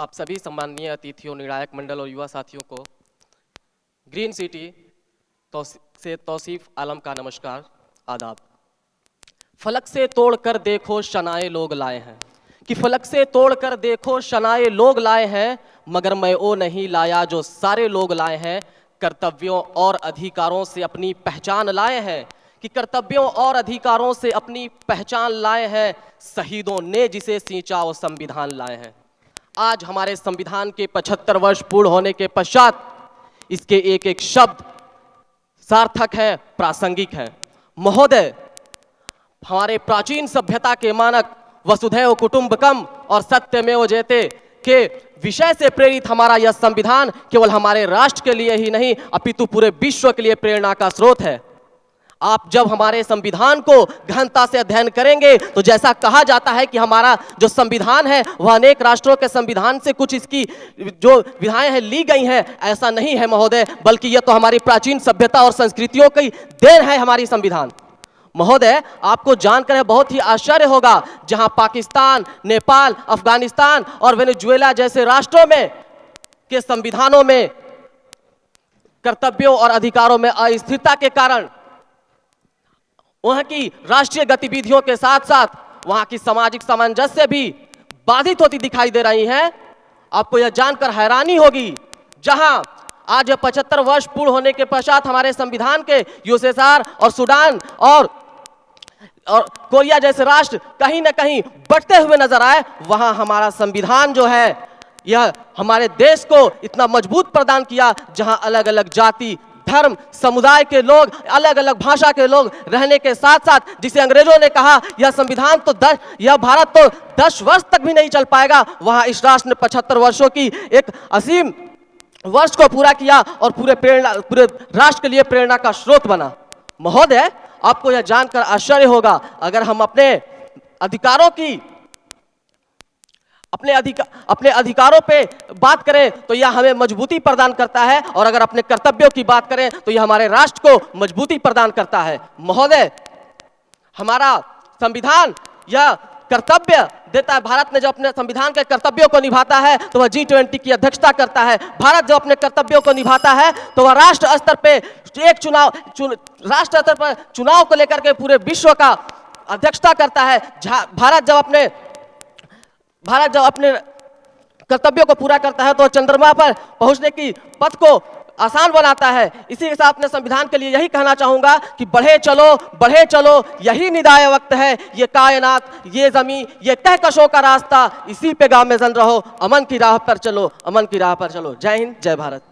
आप सभी सम्माननीय अतिथियों, निर्णायक मंडल और युवा साथियों को ग्रीन सिटी से तौसीफ आलम का नमस्कार, आदाब। फलक से तोड़कर देखो शनाए लोग लाए हैं, कि फलक से तोड़कर देखो शनाए लोग लाए हैं, मगर मैं वो नहीं लाया जो सारे लोग लाए हैं। कर्तव्यों और अधिकारों से अपनी पहचान लाए हैं, कि कर्तव्यों और अधिकारों से अपनी पहचान लाए हैं। शहीदों ने जिसे सींचा वो संविधान लाए हैं। आज हमारे संविधान के 75 वर्ष पूर्ण होने के पश्चात इसके एक एक शब्द सार्थक है, प्रासंगिक है। महोदय, हमारे प्राचीन सभ्यता के मानक वसुधैव कुटुंबकम और सत्यमेव जयते के विषय से प्रेरित हमारा यह संविधान केवल हमारे राष्ट्र के लिए ही नहीं अपितु पूरे विश्व के लिए प्रेरणा का स्रोत है। आप जब हमारे संविधान को गहनता से अध्ययन करेंगे तो जैसा कहा जाता है कि हमारा जो संविधान है वह अनेक राष्ट्रों के संविधान से कुछ इसकी जो विधाएं हैं ली गई हैं, ऐसा नहीं है महोदय, बल्कि यह तो हमारी प्राचीन सभ्यता और संस्कृतियों की देन है हमारी संविधान। महोदय, आपको जानकर बहुत ही आश्चर्य होगा, जहां पाकिस्तान, नेपाल, अफगानिस्तान और वेनेजुएला जैसे राष्ट्रों में के संविधानों में कर्तव्यों और अधिकारों में अस्थिरता के कारण वहां की राष्ट्रीय गतिविधियों के साथ साथ वहां की सामाजिक सामंजस्य भी बाधित होती दिखाई दे रही है। आपको यह जानकर हैरानी होगी, जहां आज 75 वर्ष पूर्ण होने के पश्चात हमारे संविधान के यूएसएसआर और सूडान और कोरिया जैसे राष्ट्र कहीं ना कहीं बढ़ते हुए नजर आए, वहां हमारा संविधान जो है यह हमारे देश को इतना मजबूत प्रदान किया, जहां अलग अलग जाति, धर्म, समुदाय के लोग, अलग अलग भाषा के लोग रहने के साथ साथ, जिसे अंग्रेजों ने कहा यह संविधान तो यह भारत तो 10 वर्ष तक भी नहीं चल पाएगा, वहां इस राष्ट्र ने 75 वर्षों की एक असीम वर्ष को पूरा किया और पूरे राष्ट्र के लिए प्रेरणा का स्रोत बना। महोदय, आपको यह जानकर आश्चर्य होगा, अगर हम अपने अधिकारों पे बात करें तो यह हमें मजबूती प्रदान करता है, और अगर अपने कर्तव्यों की बात करें तो यह हमारे राष्ट्र को मजबूती प्रदान करता है। महोदय, हमारा संविधान यह कर्तव्य देता है। भारत ने जब अपने संविधान के कर्तव्यों को निभाता है तो वह G20 की अध्यक्षता करता है। भारत जब अपने कर्तव्यों को निभाता है तो वह राष्ट्र स्तर पे राष्ट्र स्तर पर चुनाव को लेकर के पूरे विश्व का अध्यक्षता करता है। भारत जब अपने कर्तव्यों को पूरा करता है तो चंद्रमा पर पहुंचने की पथ को आसान बनाता है। इसी के साथ अपने संविधान के लिए यही कहना चाहूंगा कि बढ़े चलो यही निदाए वक्त है, ये कायनात, ये जमी, ये कहकशों का रास्ता, इसी पे गामज़न रहो, अमन की राह पर चलो, अमन की राह पर चलो। जय हिंद, जय भारत।